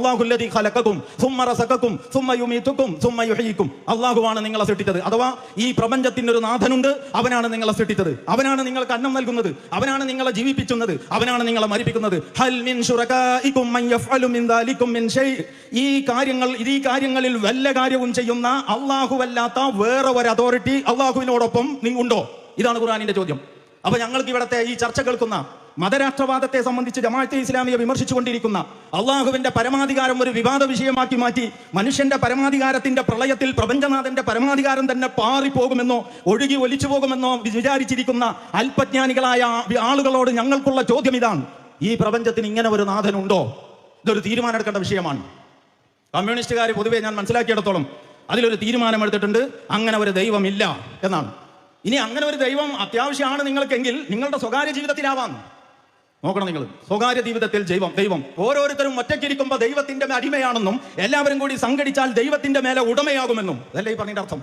അല്ലാഹുല്ലദീ ഖലഖകും സുമ്മ റസഖകും സുമ്മ യുമീതുകും സുമ്മ യുഹ്യികും. അല്ലാഹുവാണ് നിങ്ങളെ സൃഷ്ടിച്ചത്. അഥവാ ഈ പ്രപഞ്ചത്തിന് ഒരു നാഥനുണ്ട്, അവനാണ് നിങ്ങളെ സൃഷ്ടിച്ചത്, അവനാണ് നിങ്ങൾക്ക് അന്നം നൽകുന്നത്, അവനാണ് നിങ്ങളെ ജീവിപ്പിക്കുന്നത്, അവനാണ് നിങ്ങളെ മരിപ്പിക്കുന്നത്. ഹൽ മിൻ ശുറകാഇകും മൻ യഫ്അലു മിൻ ദാലികും മിൻ ഷൈ. ഈ കാര്യങ്ങളിൽ വല്ല കാര്യവും ചെയ്യുന്ന അല്ലാഹുവല്ലാത്ത വേറെ ഒരു അതോറിറ്റി അല്ലാഹുവിനോടൊപ്പം ഉണ്ടോ? ഇതാണ് ഖുർആനിന്റെ ചോദ്യം. അപ്പൊ ഞങ്ങൾക്ക് ഇവിടുത്തെ ഈ ചർച്ച കേൾക്കുന്ന മതരാഷ്ട്രവാദത്തെ സംബന്ധിച്ച് ജമാഅത്തെ ഇസ്ലാമിയെ വിമർശിച്ചുകൊണ്ടിരിക്കുന്ന, അള്ളാഹുവിന്റെ പരമാധികാരം ഒരു വിവാദ വിഷയമാക്കി മാറ്റി മനുഷ്യന്റെ പരമാധികാരത്തിന്റെ പ്രളയത്തിൽ പ്രപഞ്ചനാഥന്റെ പരമാധികാരം തന്നെ പാറിപ്പോകുമെന്നോ ഒഴുകി ഒലിച്ചു പോകുമെന്നോ വിചാരിച്ചിരിക്കുന്ന അല്പജ്ഞാനികളായ ആളുകളോട് ഞങ്ങൾക്കുള്ള ചോദ്യം ഇതാണ്: ഈ പ്രപഞ്ചത്തിന് ഇങ്ങനെ ഒരു നാഥനുണ്ടോ? ഇതൊരു തീരുമാനമെടുക്കേണ്ട വിഷയമാണ്. കമ്മ്യൂണിസ്റ്റുകാർ പൊതുവെ ഞാൻ മനസ്സിലാക്കിയിടത്തോളം അതിലൊരു തീരുമാനമെടുത്തിട്ടുണ്ട്, അങ്ങനെ ഒരു ദൈവമില്ല എന്നാണ്. ഇനി അങ്ങനെ ഒരു ദൈവം അത്യാവശ്യമാണ് നിങ്ങൾക്കെങ്കിൽ നിങ്ങളുടെ സ്വകാര്യ ജീവിതത്തിലാവാം. നോക്കണം, നിങ്ങൾ സ്വകാര്യ ജീവിതത്തിൽ ദൈവം ഓരോരുത്തരും ഒറ്റയ്ക്കിരിക്കുമ്പോൾ ദൈവത്തിന്റെ അടിമയാണെന്നും എല്ലാവരും കൂടി സംഘടിച്ചാൽ ദൈവത്തിന്റെ മേലെ ഉടമയാകുമെന്നും അതല്ലേ ഈ പറഞ്ഞതിന്റെ അർത്ഥം?